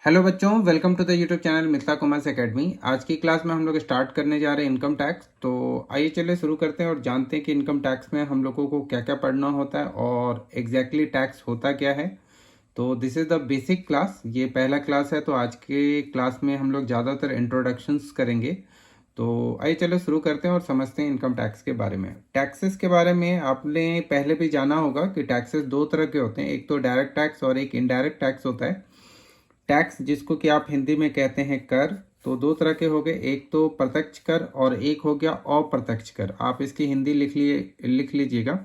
Hello बच्चों, welcome to the YouTube channel Mithila commerce academy. आज की क्लास में हम लोग स्टार्ट करने जा रहे हैं इनकम टैक्स। तो आइए चलिए शुरू करते हैं और जानते हैं कि इनकम टैक्स में हम लोगों को क्या क्या पढ़ना होता है और एग्जैक्टली टैक्स होता क्या है। तो this is the basic class, ये पहला क्लास है। तो आज के क्लास में हम लोग ज़्यादातर इंट्रोडक्शंस करेंगे। तो आइए चलो शुरू करते हैं और समझते हैं इनकम टैक्स के बारे में। टैक्सेस के बारे में आपने पहले भी जाना होगा कि टैक्सेस दो तरह के होते हैं, एक तो डायरेक्ट टैक्स और एक इनडायरेक्ट टैक्स होता है। टैक्स जिसको कि आप हिंदी में कहते हैं कर, तो दो तरह के हो गए, एक तो प्रत्यक्ष कर और एक हो गया अप्रत्यक्ष कर। आप इसकी हिंदी लिख लीजिएगा।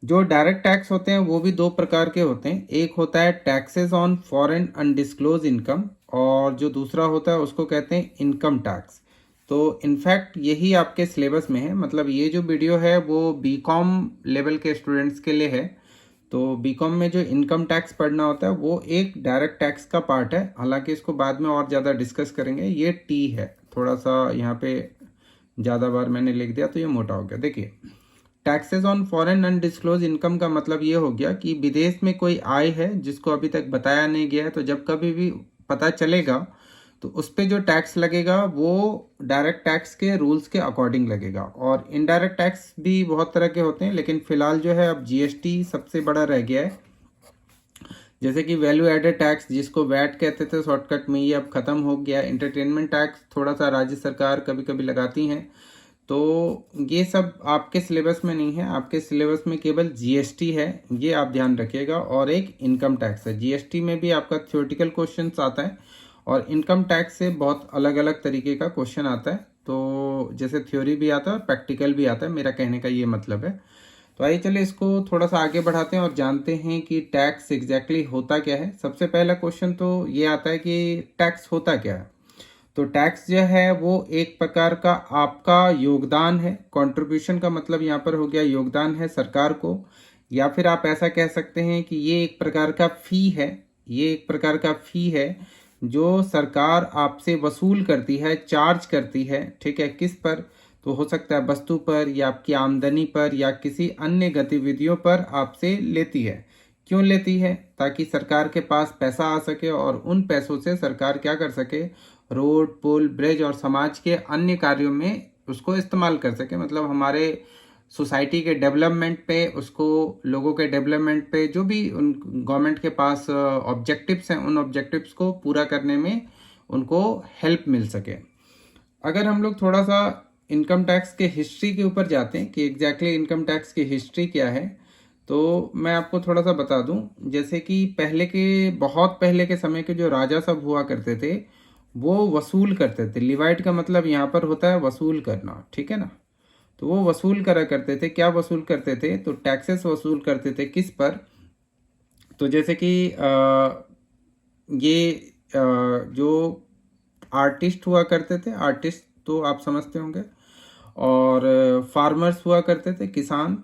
जो डायरेक्ट टैक्स होते हैं वो भी दो प्रकार के होते हैं, एक होता है taxes on foreign undisclosed income और जो दूसरा होता है उसको कहते हैं इनकम टैक्स। तो इनफैक्ट यही आपके सिलेबस में है, मतलब ये जो वीडियो है वो बीकॉम लेवल के स्टूडेंट्स के लिए है। तो बीकॉम में जो इनकम टैक्स पढ़ना होता है वो एक डायरेक्ट टैक्स का पार्ट है, हालांकि इसको बाद में और ज़्यादा डिस्कस करेंगे। ये टी है, थोड़ा सा यहाँ पे ज़्यादा बार मैंने लिख दिया तो ये मोटा हो गया। देखिए, taxes on foreign undisclosed income का मतलब ये हो गया कि विदेश में कोई आय है जिसको अभी तक बताया नहीं गया है, तो जब कभी भी पता चलेगा तो उस पर जो टैक्स लगेगा वो डायरेक्ट टैक्स के रूल्स के अकॉर्डिंग लगेगा। और इनडायरेक्ट टैक्स भी बहुत तरह के होते हैं, लेकिन फिलहाल जो है अब जीएसटी सबसे बड़ा रह गया है। जैसे कि वैल्यू एडेड टैक्स जिसको वैट कहते थे शॉर्टकट में, ये अब खत्म हो गया। एंटरटेनमेंट टैक्स थोड़ा सा राज्य सरकार कभी कभी लगाती हैं। तो ये सब आपके सिलेबस में नहीं है, आपके सिलेबस में केवल जीएसटी है, ये आप ध्यान रखिएगा। और एक इनकम टैक्स है। जीएसटी में भी आपका थ्योरेटिकल क्वेश्चंस आता है और इनकम टैक्स से बहुत अलग अलग तरीके का क्वेश्चन आता है। तो जैसे थ्योरी भी आता है और प्रैक्टिकल भी आता है, मेरा कहने का ये मतलब है। तो आइए चलिए इसको थोड़ा सा आगे बढ़ाते हैं और जानते हैं कि टैक्स एग्जैक्टली होता क्या है। सबसे पहला क्वेश्चन तो ये आता है कि टैक्स होता क्या है। तो टैक्स जो है वो एक प्रकार का आपका योगदान है। कंट्रीब्यूशन का मतलब यहाँ पर हो गया योगदान है सरकार को, या फिर आप ऐसा कह सकते हैं कि ये एक प्रकार का फी है। ये एक प्रकार का फी है जो सरकार आपसे वसूल करती है, चार्ज करती है। ठीक है, किस पर? तो हो सकता है वस्तु पर या आपकी आमदनी पर या किसी अन्य गतिविधियों पर आपसे लेती है। क्यों लेती है? ताकि सरकार के पास पैसा आ सके और उन पैसों से सरकार क्या कर सके, रोड, पुल, ब्रिज और समाज के अन्य कार्यों में उसको इस्तेमाल कर सके। मतलब हमारे सोसाइटी के डेवलपमेंट पे, उसको लोगों के डेवलपमेंट पे जो भी उन गवर्नमेंट के पास ऑब्जेक्टिव्स हैं, उन ऑब्जेक्टिव्स को पूरा करने में उनको हेल्प मिल सके। अगर हम लोग थोड़ा सा इनकम टैक्स के हिस्ट्री के ऊपर जाते हैं कि एग्जैक्टली इनकम टैक्स की हिस्ट्री क्या है, तो मैं आपको थोड़ा सा बता दूं। जैसे कि पहले के, बहुत पहले के समय के जो राजा सब हुआ करते थे वो वसूल करते थे। लिवाइट का मतलब यहाँ पर होता है वसूल करना, ठीक है ना। तो वो वसूल करा करते थे। क्या वसूल करते थे? तो टैक्सेस वसूल करते थे। किस पर? तो जैसे कि ये जो आर्टिस्ट हुआ करते थे, आर्टिस्ट तो आप समझते होंगे, और फार्मर्स हुआ करते थे, किसान।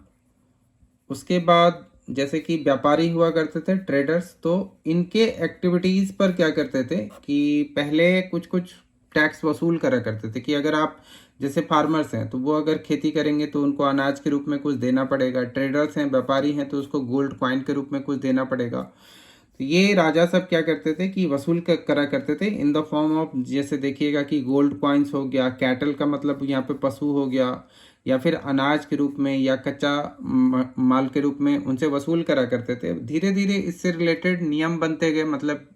उसके बाद जैसे कि व्यापारी हुआ करते थे, ट्रेडर्स। तो इनके एक्टिविटीज़ पर क्या करते थे कि पहले कुछ कुछ टैक्स वसूल करा करते थे। कि अगर आप जैसे फार्मर्स हैं तो वो अगर खेती करेंगे तो उनको अनाज के रूप में कुछ देना पड़ेगा। ट्रेडर्स हैं, व्यापारी हैं, तो उसको गोल्ड कॉइन के रूप में कुछ देना पड़ेगा। तो ये राजा सब क्या करते थे कि वसूल करा करते थे इन द फॉर्म ऑफ, जैसे देखिएगा कि गोल्ड कॉइन्स हो गया, कैटल का मतलब यहाँ पे पशु हो गया, या फिर अनाज के रूप में या कच्चा माल के रूप में उनसे वसूल करा करते थे। धीरे धीरे इससे रिलेटेड नियम बनते गए। मतलब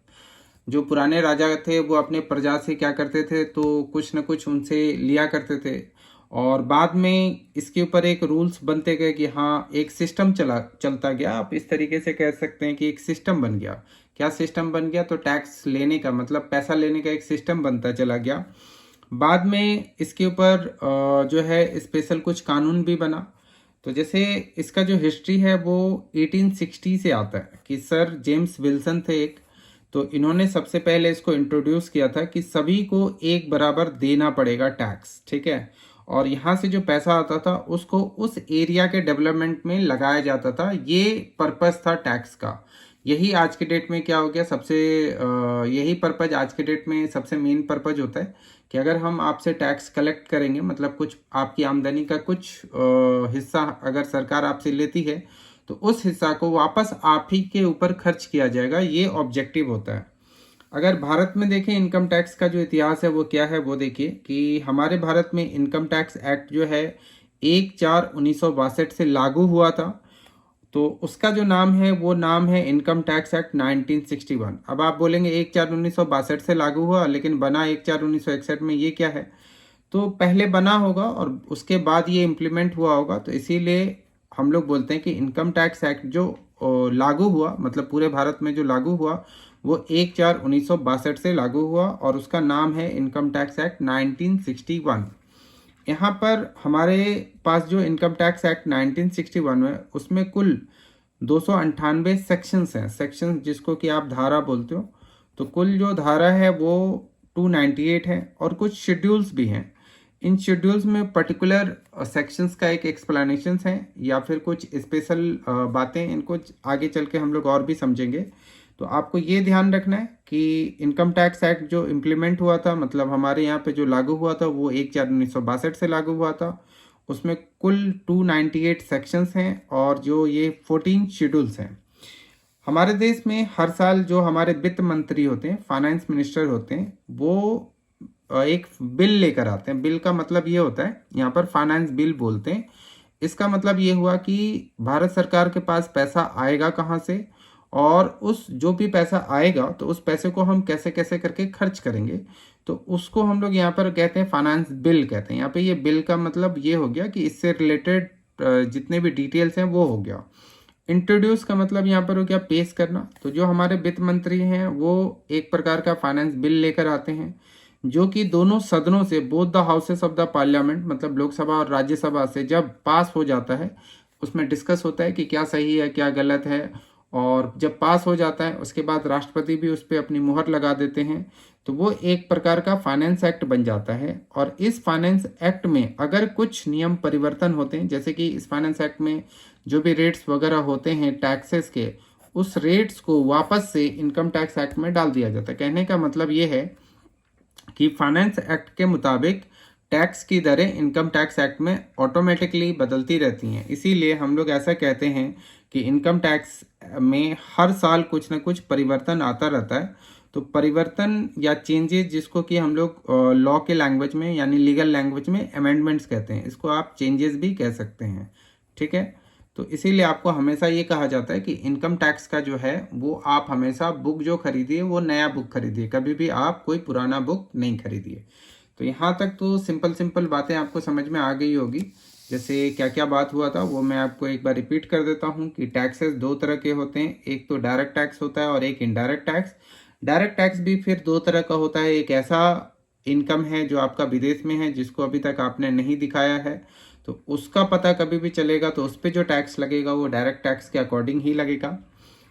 जो पुराने राजा थे वो अपने प्रजा से क्या करते थे, तो कुछ न कुछ उनसे लिया करते थे। और बाद में इसके ऊपर एक रूल्स बनते गए कि हाँ, एक सिस्टम चलता गया। आप इस तरीके से कह सकते हैं कि एक सिस्टम बन गया। क्या सिस्टम बन गया? तो टैक्स लेने का मतलब पैसा लेने का एक सिस्टम बनता चला गया। बाद में इसके ऊपर जो है स्पेशल कुछ कानून भी बना। तो जैसे इसका जो हिस्ट्री है वो 1860 से आता है कि सर जेम्स विल्सन थे एक, तो इन्होंने सबसे पहले इसको इंट्रोड्यूस किया था कि सभी को एक बराबर देना पड़ेगा टैक्स, ठीक है। और यहाँ से जो पैसा आता था उसको उस एरिया के डेवलपमेंट में लगाया जाता था। ये पर्पस था टैक्स का। यही आज के डेट में क्या हो गया, यही पर्पज आज के डेट में सबसे मेन पर्पज होता है कि अगर हम आपसे टैक्स कलेक्ट करेंगे, मतलब कुछ आपकी आमदनी का कुछ हिस्सा अगर सरकार आपसे लेती है तो उस हिस्सा को वापस आप ही के ऊपर खर्च किया जाएगा। ये ऑब्जेक्टिव होता है। अगर भारत में देखें इनकम टैक्स का जो इतिहास है वो क्या है, वो देखिए कि हमारे भारत में इनकम टैक्स एक्ट जो है 1/4/1962 से लागू हुआ था। तो उसका जो नाम है वो नाम है इनकम टैक्स एक्ट 1961। अब आप बोलेंगे 1/4/1962 से लागू हुआ लेकिन बना 1/4/1961 में, ये क्या है? तो पहले बना होगा और उसके बाद ये इम्प्लीमेंट हुआ होगा, तो इसीलिए हम लोग बोलते हैं कि इनकम टैक्स एक्ट जो लागू हुआ, मतलब पूरे भारत में जो लागू हुआ, वो 1/4/1962 से लागू हुआ और उसका नाम है इनकम टैक्स एक्ट 1961। यहाँ पर हमारे पास जो इनकम टैक्स एक्ट 1961 है उसमें कुल 298 सेक्शंस हैं, सेक्शंस जिसको कि आप धारा बोलते हो। तो कुल जो धारा है वो 298 है और कुछ शेड्यूल्स भी हैं। इन शेड्यूल्स में पर्टिकुलर सेक्शंस का एक एक्सप्लेनेशन है या फिर कुछ स्पेशल बातें, इनको आगे चल के हम लोग और भी समझेंगे। तो आपको ये ध्यान रखना है कि इनकम टैक्स एक्ट जो इम्प्लीमेंट हुआ था, मतलब हमारे यहाँ पे जो लागू हुआ था, वो 1/4/1962 से लागू हुआ था। उसमें कुल 298 सेक्शंस हैं और जो ये 14 शेड्यूल्स हैं। हमारे देश में हर साल जो हमारे वित्त मंत्री होते हैं, फाइनेंस मिनिस्टर होते हैं, वो एक बिल लेकर आते हैं। बिल का मतलब ये होता है, यहाँ पर फाइनेंस बिल बोलते हैं। इसका मतलब ये हुआ कि भारत सरकार के पास पैसा आएगा कहाँ से, और उस जो भी पैसा आएगा तो उस पैसे को हम कैसे कैसे करके खर्च करेंगे, तो उसको हम लोग यहाँ पर कहते हैं फाइनेंस बिल कहते हैं। यहाँ पे ये बिल का मतलब ये हो गया कि इससे रिलेटेड जितने भी डिटेल्स हैं वो हो गया। इंट्रोड्यूस का मतलब यहाँ पर हो गया पेश करना। तो जो हमारे वित्त मंत्री हैं वो एक प्रकार का फाइनेंस बिल लेकर आते हैं जो कि दोनों सदनों से, both the houses of the parliament, मतलब लोकसभा और राज्यसभा से जब पास हो जाता है, उसमें डिस्कस होता है कि क्या सही है क्या गलत है, और जब पास हो जाता है उसके बाद राष्ट्रपति भी उस पर अपनी मुहर लगा देते हैं। तो वो एक प्रकार का फाइनेंस एक्ट बन जाता है। और इस फाइनेंस एक्ट में अगर कुछ नियम परिवर्तन होते हैं, जैसे कि इस फाइनेंस एक्ट में जो भी रेट्स वगैरह होते हैं टैक्सेस के, उस रेट्स को वापस से इनकम टैक्स एक्ट में डाल दिया जाता है। कहने का मतलब ये है कि फाइनेंस एक्ट के मुताबिक टैक्स की दरें इनकम टैक्स एक्ट में ऑटोमेटिकली बदलती रहती हैं। इसीलिए हम लोग ऐसा कहते हैं कि इनकम टैक्स में हर साल कुछ ना कुछ परिवर्तन आता रहता है। तो परिवर्तन या चेंजेस, जिसको कि हम लोग लॉ के लैंग्वेज में यानी लीगल लैंग्वेज में अमेंडमेंट्स कहते हैं, इसको आप चेंजेस भी कह सकते हैं। ठीक है, तो इसीलिए आपको हमेशा ये कहा जाता है कि इनकम टैक्स का जो है वो आप हमेशा बुक जो खरीदिए वो नया बुक खरीदिए, कभी भी आप कोई पुराना बुक नहीं खरीदिए। तो यहाँ तक तो सिंपल सिंपल बातें आपको समझ में आ गई होगी। जैसे क्या क्या बात हुआ था वो मैं आपको एक बार रिपीट कर देता हूँ कि टैक्सेस दो तरह के होते हैं, एक तो डायरेक्ट टैक्स होता है और एक इनडायरेक्ट टैक्स। डायरेक्ट टैक्स भी फिर दो तरह का होता है, एक ऐसा इनकम है जो आपका विदेश में है जिसको अभी तक आपने नहीं दिखाया है, तो उसका पता कभी भी चलेगा तो उस पर जो टैक्स लगेगा वो डायरेक्ट टैक्स के अकॉर्डिंग ही लगेगा।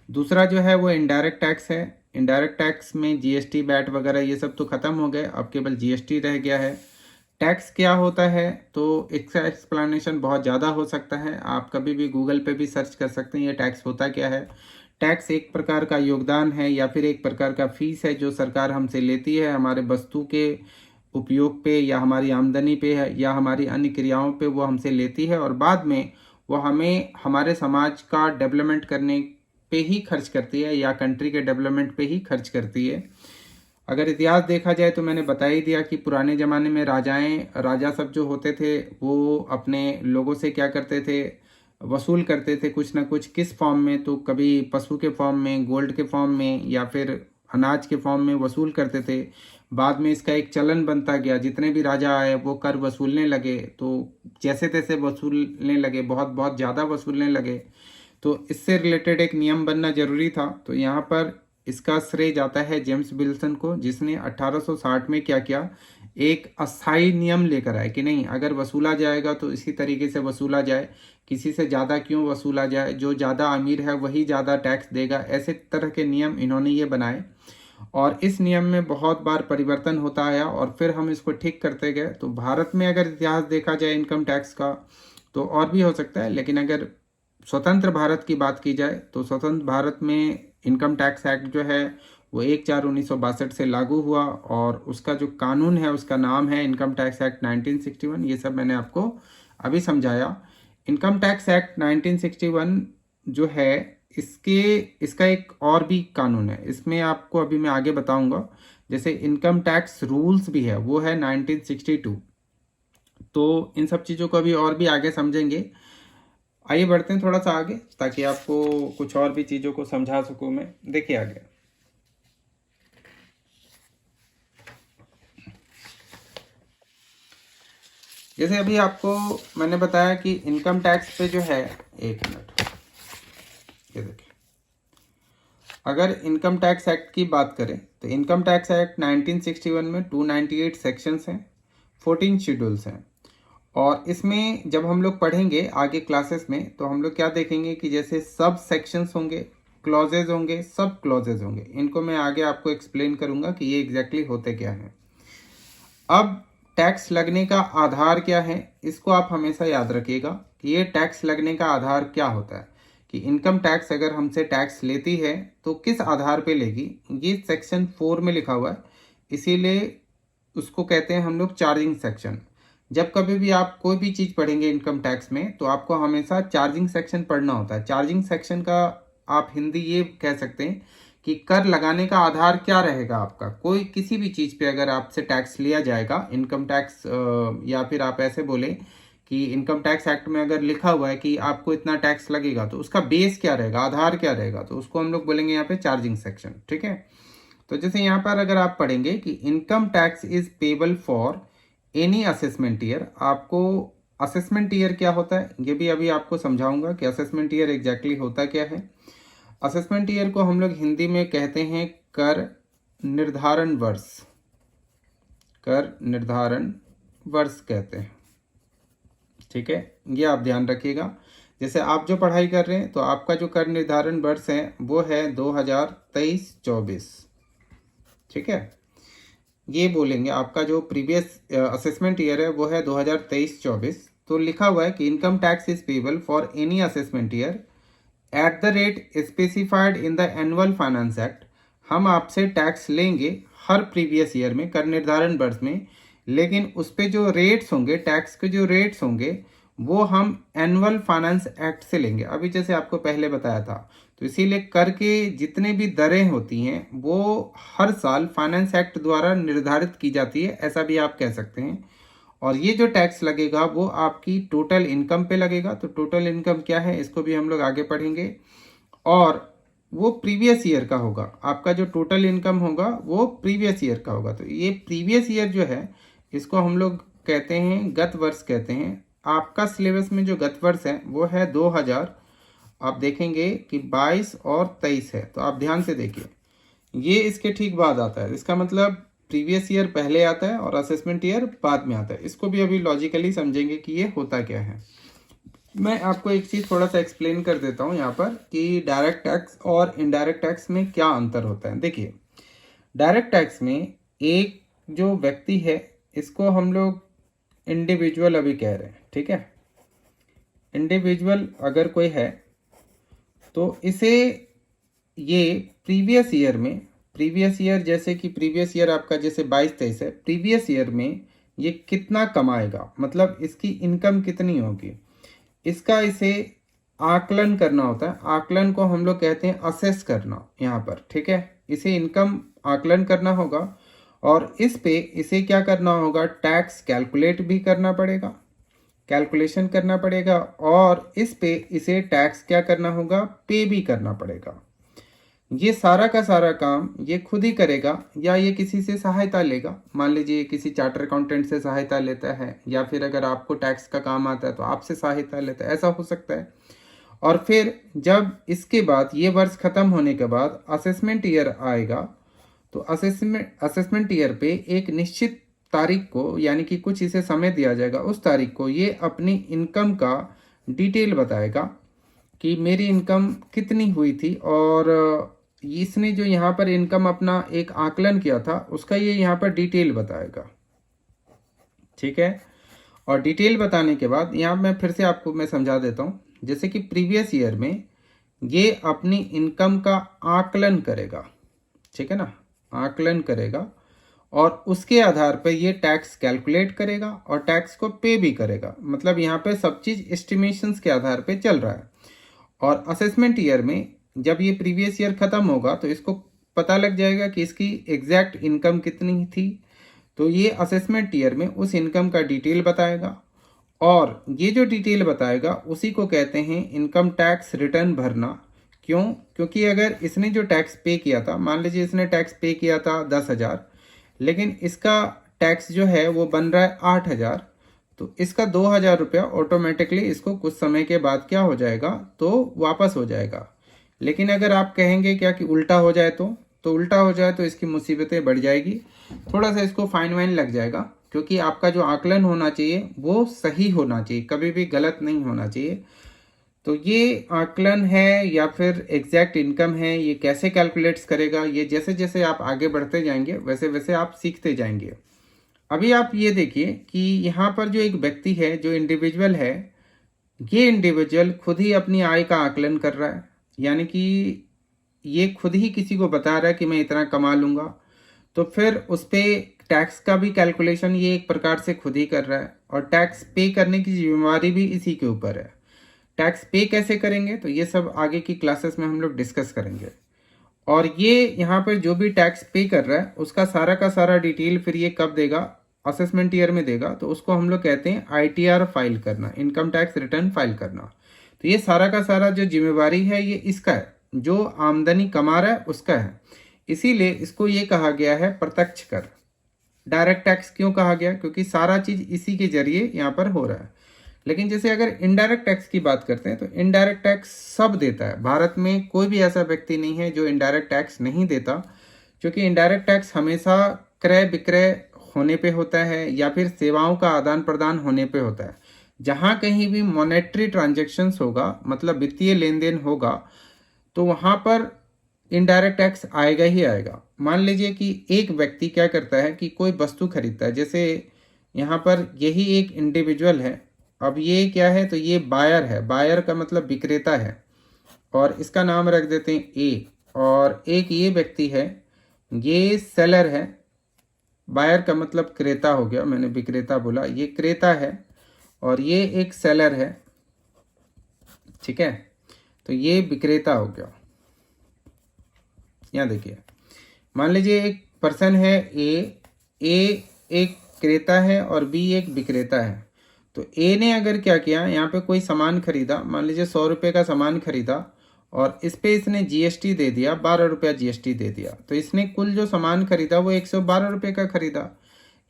दूसरा जो है वो इनडायरेक्ट टैक्स है। इनडायरेक्ट टैक्स में जीएसटी वैट वगैरह ये सब तो खत्म हो गए, अब केवल जीएसटी रह गया है। टैक्स क्या होता है तो इसका एक्सप्लेनेशन बहुत ज़्यादा हो सकता है, आप कभी भी गूगल पे भी सर्च कर सकते हैं ये टैक्स होता क्या है। टैक्स एक प्रकार का योगदान है या फिर एक प्रकार का फीस है जो सरकार हमसे लेती है हमारे वस्तु के उपयोग पे या हमारी आमदनी पे है या हमारी अन्य क्रियाओं पे, वो हमसे लेती है और बाद में वो हमें हमारे समाज का डेवलपमेंट करने पे ही खर्च करती है या कंट्री के डेवलपमेंट पे ही खर्च करती है। अगर इतिहास देखा जाए तो मैंने बता ही दिया कि पुराने ज़माने में राजा सब जो होते थे वो अपने लोगों से क्या करते थे, वसूल करते थे कुछ ना कुछ। किस फॉर्म में, तो कभी पशु के फॉर्म में, गोल्ड के फॉर्म में या फिर अनाज के फॉर्म में वसूल करते थे। बाद में इसका एक चलन बनता गया, जितने भी राजा आए वो कर वसूलने लगे, तो जैसे तैसे वसूलने लगे, बहुत बहुत ज़्यादा वसूलने लगे। तो इससे रिलेटेड एक नियम बनना जरूरी था। तो यहाँ पर इसका श्रेय जाता है जेम्स विल्सन को, जिसने 1860 में क्या किया, एक अस्थाई नियम लेकर आए कि नहीं, अगर वसूला जाएगा तो इसी तरीके से वसूला जाए, किसी से ज़्यादा क्यों वसूला जाए, जो ज़्यादा अमीर है वही ज़्यादा टैक्स देगा। ऐसे तरह के नियम इन्होंने ये बनाए और इस नियम में बहुत बार परिवर्तन होता आया और फिर हम इसको ठीक करते गए। तो भारत में अगर इतिहास देखा जाए इनकम टैक्स का तो और भी हो सकता है, लेकिन अगर स्वतंत्र भारत की बात की जाए तो स्वतंत्र भारत में इनकम टैक्स एक्ट जो है वो 1/4/1962 से लागू हुआ और उसका जो कानून है उसका नाम है इनकम टैक्स एक्ट 1961। ये सब मैंने आपको अभी समझाया। इनकम टैक्स एक्ट 1961 जो है इसका एक और भी कानून है, इसमें आपको अभी मैं आगे बताऊंगा। जैसे इनकम टैक्स रूल्स भी है, वो है 1962। तो इन सब चीज़ों को अभी और भी आगे समझेंगे। आइए बढ़ते हैं थोड़ा सा आगे, ताकि आपको कुछ और भी चीज़ों को समझा सकूं मैं। देखिए आगे, जैसे अभी आपको मैंने बताया कि इनकम टैक्स पे जो है, एक मिनट, ये देखिए, अगर इनकम टैक्स एक्ट की बात करें तो इनकम टैक्स एक्ट 1961 में 298 सेक्शंस हैं, 14 शेड्यूल्स हैं। और इसमें जब हम लोग पढ़ेंगे आगे क्लासेस में, तो हम लोग क्या देखेंगे कि जैसे सब सेक्शंस होंगे, क्लॉजेज होंगे, सब क्लॉजेज होंगे। इनको मैं आगे आपको एक्सप्लेन करूंगा कि ये एग्जैक्टली होते क्या हैं। अब टैक्स लगने का आधार क्या है, इसको आप हमेशा याद रखिएगा कि ये टैक्स लगने का आधार क्या होता है। कि इनकम टैक्स अगर हमसे टैक्स लेती है तो किस आधार पे लेगी, ये सेक्शन 4 में लिखा हुआ है। इसीलिए उसको कहते हैं हम लोग चार्जिंग सेक्शन। जब कभी भी आप कोई भी चीज़ पढ़ेंगे इनकम टैक्स में, तो आपको हमेशा चार्जिंग सेक्शन पढ़ना होता है। चार्जिंग सेक्शन का आप हिंदी ये कह सकते हैं कि कर लगाने का आधार क्या रहेगा आपका। कोई किसी भी चीज़ पे अगर आपसे टैक्स लिया जाएगा, इनकम टैक्स, या फिर आप ऐसे बोले कि इनकम टैक्स एक्ट में अगर लिखा हुआ है कि आपको इतना टैक्स लगेगा, तो उसका बेस क्या रहेगा, आधार क्या रहेगा, तो उसको हम लोग बोलेंगे यहाँ पे चार्जिंग सेक्शन। ठीक है। तो जैसे यहाँ पर अगर आप पढ़ेंगे कि income tax is payable for any assessment year, आपको असेसमेंट ईयर क्या होता है ये भी अभी आपको समझाऊंगा कि असेसमेंट ईयर एग्जैक्टली होता क्या है। असेसमेंट ईयर को हम लोग हिंदी में कहते हैं कर निर्धारण वर्ष, कर निर्धारण वर्ष कहते हैं। ठीक है, ये आप ध्यान रखिएगा। जैसे आप जो पढ़ाई कर रहे हैं, तो आपका जो कर निर्धारण वर्ष है वो है 2023-24। ठीक है, ये बोलेंगे आपका जो प्रीवियस असेसमेंट ईयर है वो है 2023-24। तो लिखा हुआ है कि income tax is payable for any assessment year at the rate specified in the annual finance act. हम आपसे टैक्स लेंगे हर प्रीवियस ईयर में, कर निर्धारण वर्ष में, लेकिन उस पे जो रेट्स होंगे, टैक्स के जो रेट्स होंगे, वो हम एनुअल फाइनेंस एक्ट से लेंगे। अभी जैसे आपको पहले बताया था, तो इसीलिए कर के जितने भी दरें होती हैं वो हर साल फाइनेंस एक्ट द्वारा निर्धारित की जाती है, ऐसा भी आप कह सकते हैं। और ये जो टैक्स लगेगा वो आपकी टोटल इनकम पे लगेगा। तो टोटल इनकम क्या है, इसको भी हम लोग आगे पढ़ेंगे। और वो प्रीवियस ईयर का होगा, आपका जो टोटल इनकम होगा वो प्रीवियस ईयर का होगा। तो ये प्रीवियस ईयर जो है, इसको हम लोग कहते हैं गत वर्ष कहते हैं। आपका सिलेबस में जो गत वर्ष है वो है 2000, आप देखेंगे कि 22 और 23 है। तो आप ध्यान से देखिए, ये इसके ठीक बाद आता है। इसका मतलब प्रीवियस ईयर पहले आता है और असेसमेंट ईयर बाद में आता है। इसको भी अभी लॉजिकली समझेंगे कि ये होता क्या है। मैं आपको एक चीज़ थोड़ा सा एक्सप्लेन कर देता हूँ यहाँ पर कि डायरेक्ट टैक्स और इनडायरेक्ट टैक्स में क्या अंतर होता है। देखिए, डायरेक्ट टैक्स में एक जो व्यक्ति है, इसको हम लोग इंडिविजुअल अभी कह रहे हैं। ठीक है, इंडिविजुअल अगर कोई है तो इसे ये प्रीवियस ईयर में, प्रीवियस ईयर जैसे कि प्रीवियस ईयर आपका जैसे 22-23 है, प्रीवियस ईयर में ये कितना कमाएगा, मतलब इसकी इनकम कितनी होगी, इसका इसे आकलन करना होता है। आकलन को हम लोग कहते हैं असेस करना यहाँ पर। ठीक है, इसे इनकम आकलन करना होगा और इस पे इसे क्या करना होगा, टैक्स कैलकुलेट भी करना पड़ेगा, कैलकुलेशन करना पड़ेगा। और इस पे इसे टैक्स क्या करना होगा, पे भी करना पड़ेगा। ये सारा का सारा काम ये खुद ही करेगा या ये किसी से सहायता लेगा। मान लीजिए किसी चार्टर अकाउंटेंट से सहायता लेता है, या फिर अगर आपको टैक्स का काम आता है तो आपसे सहायता लेता है, ऐसा हो सकता है। और फिर जब इसके बाद ये वर्ष खत्म होने के बाद असेसमेंट ईयर आएगा, तो असेसमेंट ईयर पे एक निश्चित तारीख को, यानी कि कुछ इसे समय दिया जाएगा, उस तारीख को ये अपनी इनकम का डिटेल बताएगा कि मेरी इनकम कितनी हुई थी। और इसने जो यहाँ पर इनकम अपना एक आकलन किया था उसका ये यहाँ पर डिटेल बताएगा। ठीक है, और डिटेल बताने के बाद यहाँ मैं फिर से आपको मैं समझा देता हूँ। जैसे कि प्रीवियस ईयर में ये अपनी इनकम का आकलन करेगा। ठीक है ना, आकलन करेगा और उसके आधार पर ये टैक्स कैलकुलेट करेगा और टैक्स को पे भी करेगा। मतलब यहाँ पे सब चीज़ एस्टिमेशंस के आधार पे चल रहा है। और असेसमेंट ईयर में जब ये प्रीवियस ईयर ख़त्म होगा तो इसको पता लग जाएगा कि इसकी एग्जैक्ट इनकम कितनी थी। तो ये असेसमेंट ईयर में उस इनकम का डिटेल बताएगा, और ये जो डिटेल बताएगा उसी को कहते हैं इनकम टैक्स रिटर्न भरना। क्यों? क्योंकि अगर इसने जो टैक्स पे किया था, मान लीजिए इसने टैक्स पे किया था 10,000, लेकिन इसका टैक्स जो है वो बन रहा है 8,000, तो इसका 2,000 रुपया ऑटोमेटिकली इसको कुछ समय के बाद क्या हो जाएगा, तो वापस हो जाएगा। लेकिन अगर आप कहेंगे क्या कि उल्टा हो जाए तो उल्टा हो जाए तो इसकी मुसीबतें बढ़ जाएगी, थोड़ा सा इसको फाइन वाइन लग जाएगा, क्योंकि आपका जो आकलन होना चाहिए वो सही होना चाहिए, कभी भी गलत नहीं होना चाहिए। तो ये आकलन है या फिर एग्जैक्ट इनकम है, ये कैसे कैलकुलेट्स करेगा, ये जैसे जैसे आप आगे बढ़ते जाएंगे वैसे वैसे आप सीखते जाएंगे। अभी आप ये देखिए कि यहाँ पर जो एक व्यक्ति है, जो इंडिविजुअल है, ये इंडिविजुअल खुद ही अपनी आय का आकलन कर रहा है, यानी कि ये खुद ही किसी को बता रहा है कि मैं इतना कमा लूँगा। तो फिर उस पर टैक्स का भी कैलकुलेशन ये एक प्रकार से खुद ही कर रहा है, और टैक्स पे करने की जिम्मेवारी भी इसी के ऊपर है। टैक्स पे कैसे करेंगे तो ये सब आगे की क्लासेस में हम लोग डिस्कस करेंगे। और ये यहाँ पर जो भी टैक्स पे कर रहा है उसका सारा का सारा डिटेल फिर ये कब देगा, असेसमेंट ईयर में देगा, तो उसको हम लोग कहते हैं ITR फाइल करना, इनकम टैक्स रिटर्न फाइल करना। तो ये सारा का सारा जो जिम्मेवारी है ये इसका है, जो आमदनी कमा रहा है उसका है। इसीलिए इसको ये कहा गया है प्रत्यक्ष कर। डायरेक्ट टैक्स क्यों कहा गया? क्योंकि सारा चीज इसी के जरिए यहाँ पर हो रहा है। लेकिन जैसे अगर इनडायरेक्ट टैक्स की बात करते हैं तो इनडायरेक्ट टैक्स सब देता है। भारत में कोई भी ऐसा व्यक्ति नहीं है जो इनडायरेक्ट टैक्स नहीं देता, क्योंकि इनडायरेक्ट टैक्स हमेशा क्रय विक्रय होने पे होता है या फिर सेवाओं का आदान प्रदान होने पे होता है। जहाँ कहीं भी मॉनेटरी ट्रांजेक्शन्स होगा, मतलब वित्तीय लेन देन होगा, तो वहाँ पर इनडायरेक्ट टैक्स आएगा ही आएगा। मान लीजिए कि एक व्यक्ति क्या करता है कि कोई वस्तु खरीदता है, जैसे यहाँ पर यही एक इंडिविजुअल है। अब ये क्या है, तो ये बायर है, बायर का मतलब विक्रेता है, और इसका नाम रख देते हैं ए। और एक ये व्यक्ति है, ये सेलर है। बायर का मतलब क्रेता हो गया, मैंने विक्रेता बोला, ये क्रेता है, और ये एक सेलर है, ठीक है। तो ये विक्रेता हो गया। यहाँ देखिए, मान लीजिए एक पर्सन है ए एक क्रेता है और बी एक विक्रेता है। तो ए ने अगर क्या किया, यहाँ पे कोई सामान खरीदा, मान लीजिए 100 रुपये का सामान खरीदा, और इस पे इसने GST दे दिया, 12 रुपया GST दे दिया, तो इसने कुल जो सामान खरीदा वो 112 रुपये का खरीदा।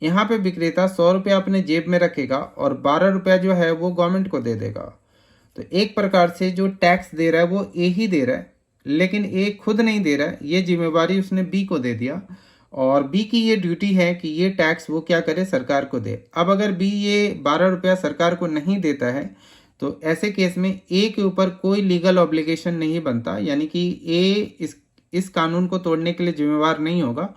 यहाँ पे विक्रेता 100 रुपया अपने जेब में रखेगा और 12 रुपया जो है वो गवर्नमेंट को दे देगा। तो एक प्रकार से जो टैक्स दे रहा है वो ए ही दे रहा है, लेकिन ए खुद नहीं दे रहा है, ये जिम्मेवारी उसने बी को दे दिया, और बी की ये ड्यूटी है कि ये टैक्स वो क्या करे, सरकार को दे। अब अगर बी ये 12 रुपया सरकार को नहीं देता है तो ऐसे केस में ए के ऊपर कोई लीगल ऑब्लिगेशन नहीं बनता, यानी कि ए इस कानून को तोड़ने के लिए जिम्मेवार नहीं होगा।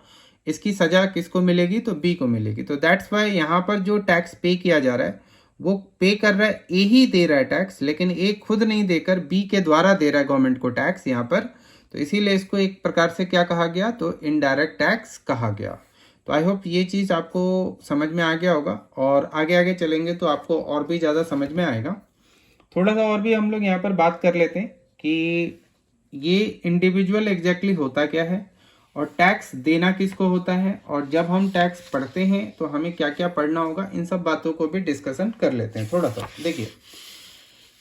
इसकी सजा किसको मिलेगी, तो बी को मिलेगी। तो दैट्स वाई यहाँ पर जो टैक्स पे किया जा रहा है वो पे कर रहा है, ए ही दे रहा है टैक्स, लेकिन ए खुद नहीं देकर बी के द्वारा दे रहा है गवर्नमेंट को टैक्स यहाँ पर। तो इसीलिए इसको एक प्रकार से क्या कहा गया, तो इनडायरेक्ट टैक्स कहा गया। तो आई होप ये चीज़ आपको समझ में आ गया होगा, और आगे आगे चलेंगे तो आपको और भी ज़्यादा समझ में आएगा। थोड़ा सा और भी हम लोग यहाँ पर बात कर लेते हैं कि ये इंडिविजुअल एग्जैक्टली होता क्या है, और टैक्स देना किसको होता है, और जब हम टैक्स पढ़ते हैं तो हमें क्या क्या पढ़ना होगा, इन सब बातों को भी डिस्कशन कर लेते हैं थोड़ा सा। देखिए,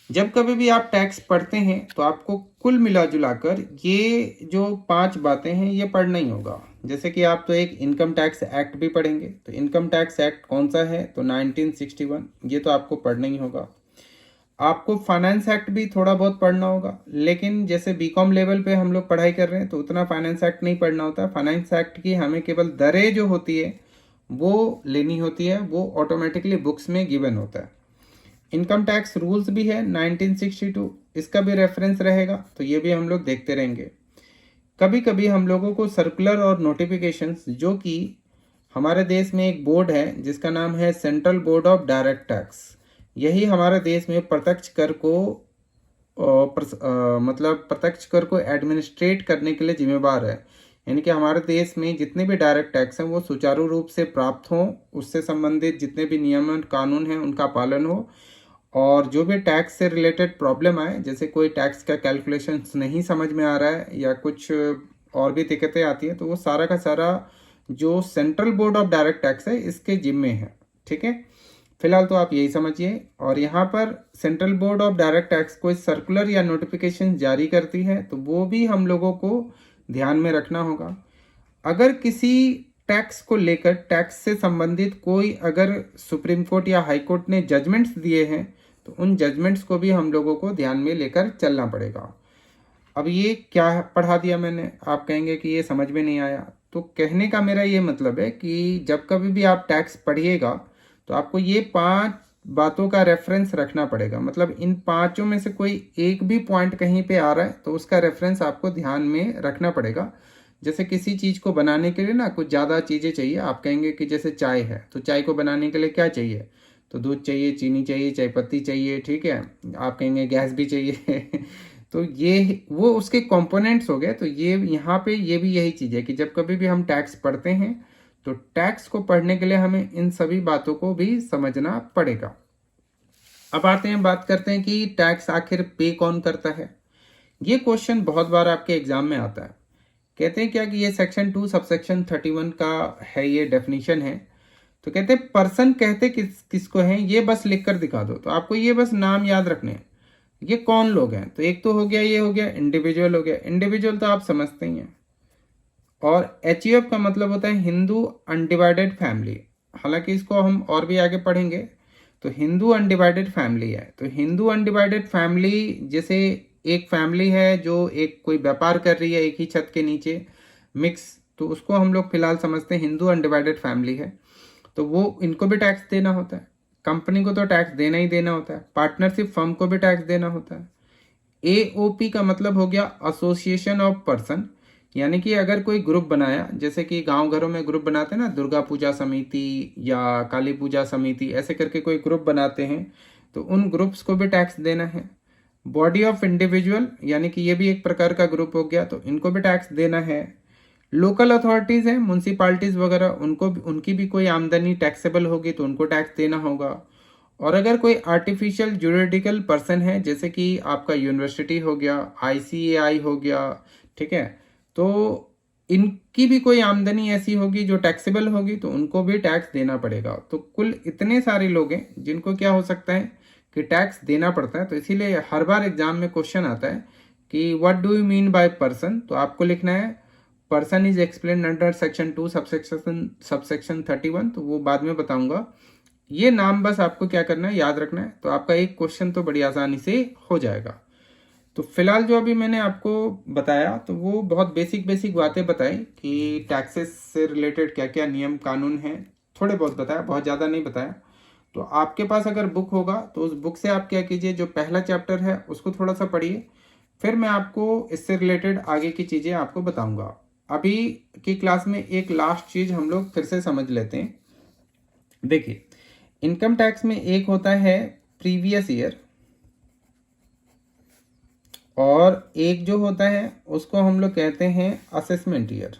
जब कभी भी आप टैक्स पढ़ते हैं तो आपको कुल मिला जुलाकर ये जो 5 बातें हैं ये पढ़ना ही होगा। जैसे कि आप तो एक इनकम टैक्स एक्ट भी पढ़ेंगे, तो इनकम टैक्स एक्ट कौन सा है, तो 1961, ये तो आपको पढ़ना ही होगा। आपको फाइनेंस एक्ट भी थोड़ा बहुत पढ़ना होगा, लेकिन जैसे बीकॉम लेवल पे हम लोग पढ़ाई कर रहे हैं तो उतना फाइनेंस एक्ट नहीं पढ़ना होता। फाइनेंस एक्ट की हमें केवल दरें जो होती है वो लेनी होती है, वो ऑटोमेटिकली बुक्स में गिवन होता है। इनकम टैक्स रूल्स भी है 1962, इसका भी रेफरेंस रहेगा, तो ये भी हम लोग देखते रहेंगे। कभी कभी हम लोगों को सर्कुलर और नोटिफिकेशंस, जो कि हमारे देश में एक बोर्ड है जिसका नाम है central board of direct tax, यही हमारे देश में प्रत्यक्ष कर को मतलब प्रत्यक्ष कर को एडमिनिस्ट्रेट करने के लिए जिम्मेवार है। यानी कि हमारे देश में जितने भी डायरेक्ट टैक्स हैं वो सुचारू रूप से प्राप्त हों, उससे संबंधित जितने भी नियम कानून हैं उनका पालन हो, और जो भी टैक्स से रिलेटेड प्रॉब्लम आए, जैसे कोई टैक्स का कैलकुलेशन नहीं समझ में आ रहा है या कुछ और भी दिक्कतें आती हैं, तो वो सारा का सारा जो central board of direct tax है इसके जिम्मे है। ठीक है, फिलहाल तो आप यही समझिए। और यहाँ पर central board of direct tax कोई सर्कुलर या नोटिफिकेशन जारी करती है तो वो भी हम लोगों को ध्यान में रखना होगा। अगर किसी टैक्स को लेकर, टैक्स से संबंधित कोई अगर सुप्रीम कोर्ट या हाई कोर्ट ने जजमेंट्स दिए हैं तो उन जजमेंट्स को भी हम लोगों को ध्यान में लेकर चलना पड़ेगा। अब ये क्या पढ़ा दिया मैंने, आप कहेंगे कि ये समझ में नहीं आया। तो कहने का मेरा ये मतलब है कि जब कभी भी आप टैक्स पढ़िएगा तो आपको ये 5 बातों का रेफरेंस रखना पड़ेगा। मतलब इन 5 में से कोई एक भी पॉइंट कहीं पे आ रहा है तो उसका रेफरेंस आपको ध्यान में रखना पड़ेगा। जैसे किसी चीज़ को बनाने के लिए ना कुछ ज़्यादा चीज़ें चाहिए। आप कहेंगे कि जैसे चाय है तो चाय को बनाने के लिए क्या चाहिए, तो दूध चाहिए, चीनी चाहिए, चाय पत्ती चाहिए। ठीक है, आप कहेंगे गैस भी चाहिए तो ये वो उसके कंपोनेंट्स हो गए। तो ये यहाँ पे ये भी यही चीज़ है कि जब कभी भी हम टैक्स पढ़ते हैं तो टैक्स को पढ़ने के लिए हमें इन सभी बातों को भी समझना पड़ेगा। अब आते हैं, बात करते हैं कि टैक्स आखिर पे कौन करता है। ये क्वेश्चन बहुत बार आपके एग्जाम में आता है। कहते हैं क्या कि ये सेक्शन 2 सबसेक्शन 31 का है, ये डेफिनेशन है। तो कहते हैं पर्सन कहते किसको हैं, ये बस लिख कर दिखा दो। तो आपको ये बस नाम याद रखने हैं, ये कौन लोग हैं। तो एक तो हो गया, ये हो गया इंडिविजुअल, हो गया इंडिविजुअल तो आप समझते ही हैं। और HUF का मतलब होता है हिंदू अनडिवाइडेड फैमिली। हालांकि इसको हम और भी आगे पढ़ेंगे। तो हिंदू अनडिवाइडेड फैमिली है। तो हिंदू अनडिवाइडेड फैमिली जैसे एक फैमिली है जो एक कोई व्यापार कर रही है एक ही छत के नीचे मिक्स, तो उसको हम लोग फिलहाल समझते हैं हिंदू अनडिवाइडेड फैमिली है। तो वो इनको भी टैक्स देना होता है, कंपनी को तो टैक्स देना ही देना होता है, पार्टनरशिप फर्म को भी टैक्स देना होता है। AOP का मतलब हो गया एसोसिएशन ऑफ पर्सन, यानी कि अगर कोई ग्रुप बनाया, जैसे कि गांव घरों में ग्रुप बनाते हैं ना, दुर्गा पूजा समिति या काली पूजा समिति, ऐसे करके कोई ग्रुप बनाते हैं, तो उन ग्रुप्स को भी टैक्स देना है। बॉडी ऑफ इंडिविजुअल, यानी कि ये भी एक प्रकार का ग्रुप हो गया, तो इनको भी टैक्स देना है। लोकल अथॉरिटीज़ हैं, म्यूनसिपालिटीज़ वगैरह, उनकी भी कोई आमदनी टैक्सेबल होगी तो उनको टैक्स देना होगा। और अगर कोई आर्टिफिशियल जुरिडिकल पर्सन है, जैसे कि आपका यूनिवर्सिटी हो गया, ICAI हो गया, ठीक है, तो इनकी भी कोई आमदनी ऐसी होगी जो टैक्सेबल होगी तो उनको भी टैक्स देना पड़ेगा। तो कुल इतने सारे लोग हैं जिनको क्या हो सकता है कि टैक्स देना पड़ता है। तो इसीलिए हर बार एग्जाम में क्वेश्चन आता है कि what do you mean by person. तो आपको लिखना है person is explain under section 2 subsection 31। तो वो बाद में बताऊंगा। ये नाम बस आपको क्या करना है, याद रखना है। तो आपका एक क्वेश्चन तो बड़ी आसानी से हो जाएगा। तो फिलहाल जो अभी मैंने आपको बताया तो वो बहुत बेसिक बातें बताई कि टैक्सेस से रिलेटेड क्या क्या नियम कानून हैं, थोड़े बहुत बताया, बहुत ज़्यादा नहीं बताया। तो आपके पास अगर बुक होगा तो उस बुक से आप क्या कीजिए, जो पहला चैप्टर है उसको थोड़ा सा पढ़िए, फिर मैं आपको इससे रिलेटेड आगे की चीज़ें आपको बताऊंगा। अभी की क्लास में एक लास्ट चीज़ हम लोग फिर से समझ लेते हैं। देखिए, इनकम टैक्स में एक होता है प्रीवियस ईयर और एक जो होता है उसको हम लोग कहते हैं असेसमेंट ईयर।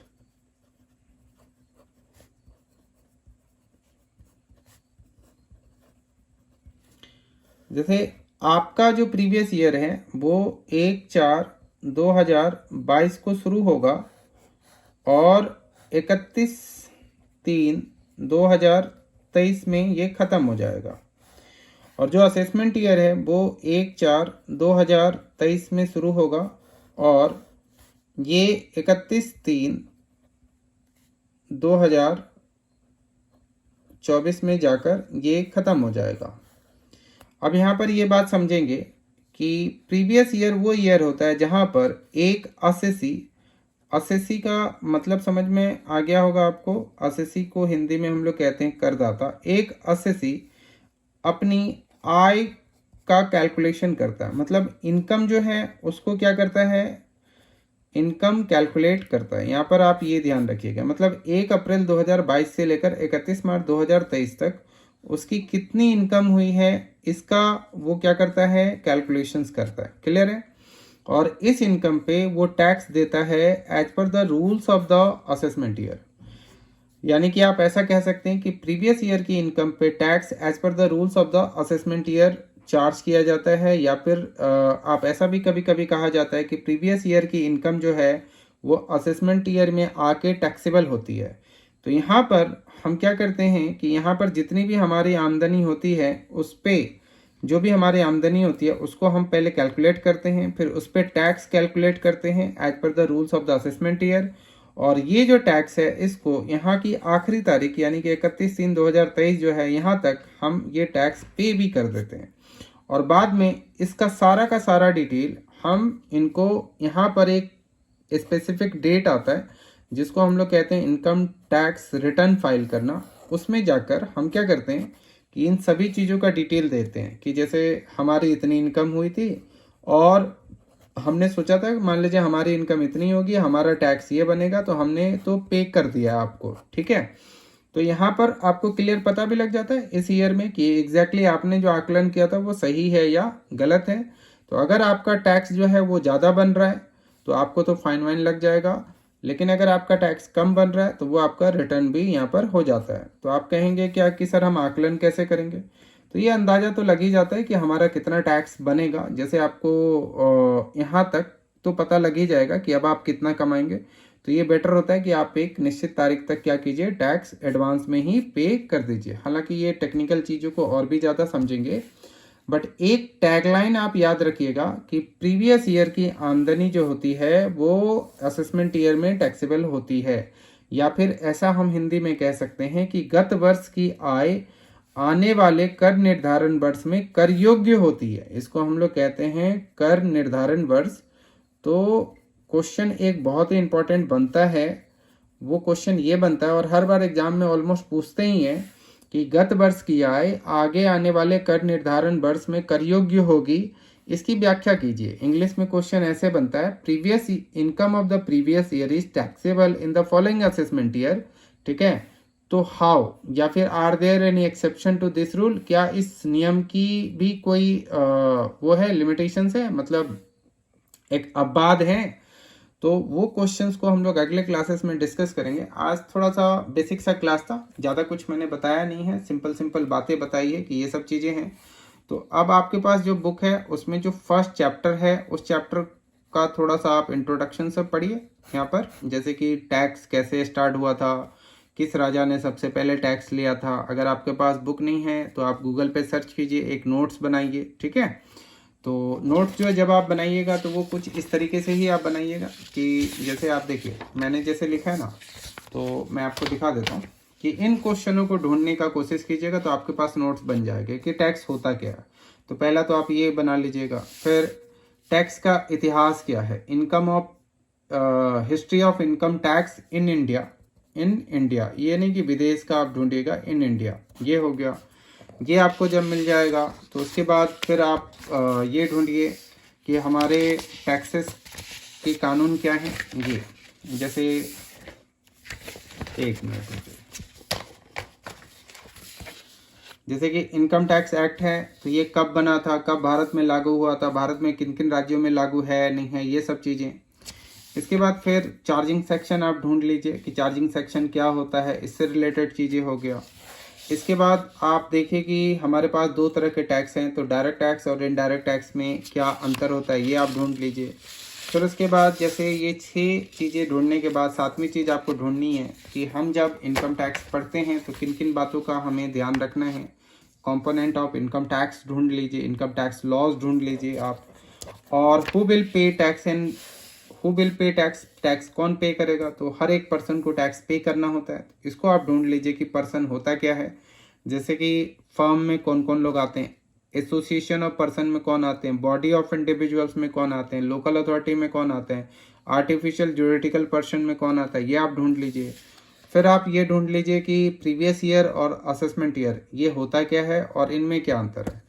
जैसे आपका जो प्रीवियस ईयर है वो 1/4/2022 को शुरू होगा और 31/3/2023 में ये ख़त्म हो जाएगा। और जो असेसमेंट ईयर है वो 1/4/2023 में शुरू होगा और ये 31/3/2024 में जाकर ये ख़त्म हो जाएगा। अब यहाँ पर ये बात समझेंगे कि प्रीवियस ईयर वो ईयर होता है जहाँ पर एक असेसी का मतलब समझ में आ गया होगा आपको। असेसी को हिंदी में हम लोग कहते हैं करदाता। एक असेसी अपनी आय का कैलकुलेशन करता है, मतलब इनकम जो है उसको क्या करता है, इनकम कैलकुलेट करता है। यहाँ पर आप ये ध्यान रखिएगा, मतलब 1 अप्रैल 2022 से लेकर 31 मार्च 2023 तक उसकी कितनी इनकम हुई है इसका वो क्या करता है, कैलकुलेशंस करता है। क्लियर है। और इस इनकम पे वो टैक्स देता है as per the rules of the assessment year. यानी कि आप ऐसा कह सकते हैं कि प्रीवियस ईयर की इनकम पे tax as per the rules of the assessment year charge किया जाता है, या फिर आप ऐसा भी कभी कभी कहा जाता है कि प्रीवियस ईयर की इनकम जो है वो असेसमेंट ईयर में आके टैक्सेबल होती है। तो यहाँ पर हम क्या करते हैं कि यहाँ पर जितनी भी हमारी आमदनी होती है उस पे, जो भी हमारी आमदनी होती है उसको हम पहले कैलकुलेट करते हैं, फिर उस पर टैक्स कैलकुलेट करते हैं as per the rules of the assessment year. और ये जो टैक्स है इसको यहाँ की आखिरी तारीख यानी कि 31/3/2023 जो है यहाँ तक हम ये टैक्स पे भी कर देते हैं। और बाद में इसका सारा का सारा डिटेल हम इनको यहाँ पर एक स्पेसिफिक डेट आता है जिसको हम लोग कहते हैं इनकम टैक्स रिटर्न फाइल करना। उसमें जाकर हम क्या करते हैं कि इन सभी चीज़ों का डिटेल देते हैं कि जैसे हमारी इतनी इनकम हुई थी और हमने सोचा था मान लीजिए हमारी इनकम इतनी होगी, हमारा टैक्स ये बनेगा, तो हमने तो पे कर दिया आपको, ठीक है। तो यहाँ पर आपको क्लियर पता भी लग जाता है इस ईयर में कि एग्जैक्टली आपने जो आकलन किया था वो सही है या गलत है। तो अगर आपका टैक्स जो है वो ज़्यादा बन रहा है तो आपको तो फाइन वाइन लग जाएगा, लेकिन अगर आपका टैक्स कम बन रहा है तो वो आपका रिटर्न भी यहाँ पर हो जाता है। तो आप कहेंगे क्या कि सर हम आकलन कैसे करेंगे? तो ये अंदाज़ा तो लग ही जाता है कि हमारा कितना टैक्स बनेगा। जैसे आपको यहाँ तक तो पता लग ही जाएगा कि अब आप कितना कमाएंगे, तो ये बेटर होता है कि आप एक निश्चित तारीख तक क्या कीजिए, टैक्स एडवांस में ही पे कर दीजिए। हालांकि ये टेक्निकल चीज़ों को और भी ज़्यादा समझेंगे, बट एक टैगलाइन आप याद रखिएगा कि प्रीवियस ईयर की आमदनी जो होती है वो असेसमेंट ईयर में टैक्सेबल होती है, या फिर ऐसा हम हिंदी में कह सकते हैं कि गत वर्ष की आय आने वाले कर निर्धारण वर्ष में कर योग्य होती है। इसको हम लोग कहते हैं कर निर्धारण वर्ष। तो क्वेश्चन एक बहुत ही इंपॉर्टेंट बनता है, वो क्वेश्चन ये बनता है और हर बार एग्जाम में ऑलमोस्ट पूछते ही हैं कि गत वर्ष की आय आगे आने वाले कर निर्धारण वर्ष में कर योग्य होगी, इसकी व्याख्या कीजिए। इंग्लिश में क्वेश्चन ऐसे बनता है, previous income of the previous year is taxable in the following assessment year, ठीक है। तो हाउ, या फिर are there any exception to this rule, क्या इस नियम की भी कोई वो है, लिमिटेशंस है, मतलब एक अपवाद है। तो वो क्वेश्चंस को हम लोग अगले क्लासेस में डिस्कस करेंगे। आज थोड़ा सा बेसिक सा क्लास था, ज़्यादा कुछ मैंने बताया नहीं है, सिंपल सिंपल बातें बताई है कि ये सब चीज़ें हैं। तो अब आपके पास जो बुक है उसमें जो फर्स्ट चैप्टर है उस चैप्टर का थोड़ा सा आप इंट्रोडक्शन सब पढ़िए यहाँ पर, जैसे कि टैक्स कैसे स्टार्ट हुआ था, किस राजा ने सबसे पहले टैक्स लिया था। अगर आपके पास बुक नहीं है तो आप गूगल पे सर्च कीजिए, एक नोट्स बनाइए, ठीक है। तो नोट्स जो है जब आप बनाइएगा तो वो कुछ इस तरीके से ही आप बनाइएगा कि जैसे आप देखिए मैंने जैसे लिखा है ना, तो मैं आपको दिखा देता हूँ कि इन क्वेश्चनों को ढूंढने का कोशिश कीजिएगा तो आपके पास नोट्स बन जाएंगे कि टैक्स होता क्या है। तो पहला तो आप ये बना लीजिएगा, फिर टैक्स का इतिहास क्या है, income of history of income tax in India, in India, ये नहीं कि विदेश का आप ढूंढिएगा, इन इंडिया, ये हो गया। ये आपको जब मिल जाएगा तो उसके बाद फिर आप ये ढूंढिए कि हमारे टैक्सेस के कानून क्या हैं। ये जैसे एक मिनट, जैसे कि इनकम टैक्स एक्ट है तो ये कब बना था, कब भारत में लागू हुआ था, भारत में किन किन राज्यों में लागू है नहीं है, ये सब चीज़ें। इसके बाद फिर चार्जिंग सेक्शन आप ढूंढ लीजिए कि चार्जिंग सेक्शन क्या होता है, इससे रिलेटेड चीज़ें हो गया। इसके बाद आप देखिए कि हमारे पास दो तरह के टैक्स हैं, तो डायरेक्ट टैक्स और इनडायरेक्ट टैक्स में क्या अंतर होता है ये आप ढूंढ लीजिए। फिर उसके बाद जैसे ये 6 चीज़ें ढूंढने के बाद 7वीं चीज़ आपको ढूंढनी है कि हम जब इनकम टैक्स पढ़ते हैं तो किन किन बातों का हमें ध्यान रखना है। कंपोनेंट ऑफ इनकम टैक्स ढूंढ लीजिए, इनकम टैक्स लॉज ढूंढ लीजिए आप, और who will pay tax and who will pay tax, tax कौन पे करेगा, तो हर एक पर्सन को टैक्स पे करना होता है। इसको आप ढूंढ लीजिए कि पर्सन होता क्या है, जैसे कि फर्म में कौन कौन लोग आते हैं, एसोसिएशन ऑफ पर्सन में कौन आते हैं, बॉडी ऑफ इंडिविजुअल्स में कौन आते हैं, लोकल अथॉरिटी में कौन आते हैं, आर्टिफिशियल ज्यूरिडिकल पर्सन में कौन आता है, ये आप ढूंढ लीजिए। फिर आप ये ढूंढ लीजिए कि प्रीवियस ईयर और असेसमेंट ईयर ये होता क्या है और इनमें क्या अंतर है।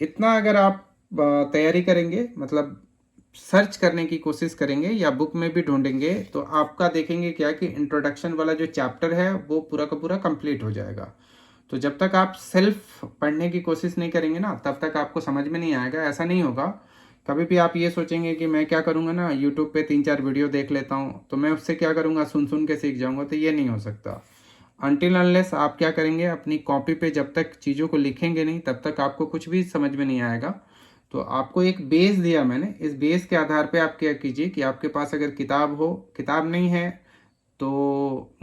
इतना अगर आप तैयारी करेंगे, मतलब सर्च करने की कोशिश करेंगे या बुक में भी ढूंढेंगे, तो आपका देखेंगे क्या कि इंट्रोडक्शन वाला जो चैप्टर है वो पूरा का पूरा कंप्लीट हो जाएगा। तो जब तक आप सेल्फ पढ़ने की कोशिश नहीं करेंगे ना तब तक आपको समझ में नहीं आएगा। ऐसा नहीं होगा, कभी भी आप ये सोचेंगे कि मैं क्या करूँगा ना, यूट्यूब पे 3-4 वीडियो देख लेता हूँ तो मैं उससे क्या करूँगा, सुन सुन के सीख जाऊँगा, तो ये नहीं हो सकता। अनटिल अनलेस आप क्या करेंगे, अपनी कॉपी पे जब तक चीज़ों को लिखेंगे नहीं तब तक आपको कुछ भी समझ में नहीं आएगा। तो आपको एक बेस दिया मैंने, इस बेस के आधार पे आप क्या कीजिए कि आपके पास अगर किताब हो, किताब नहीं है तो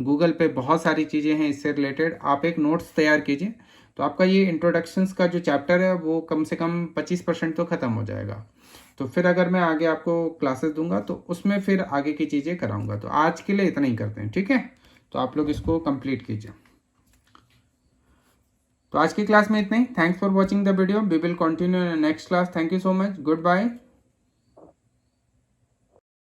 गूगल पे बहुत सारी चीज़ें हैं इससे रिलेटेड, आप एक नोट्स तैयार कीजिए। तो आपका ये इंट्रोडक्शंस का जो चैप्टर है वो कम से कम 25% तो ख़त्म हो जाएगा। तो फिर अगर मैं आगे आपको क्लासेस दूंगा तो उसमें फिर आगे की चीज़ें कराऊंगा। तो आज के लिए इतना ही करते हैं, ठीक है? तो आप लोग इसको कंप्लीट कीजिए। तो आज की क्लास में इतना ही। Thanks for watching the video. We will continue in next class. Thank you so much. Good bye.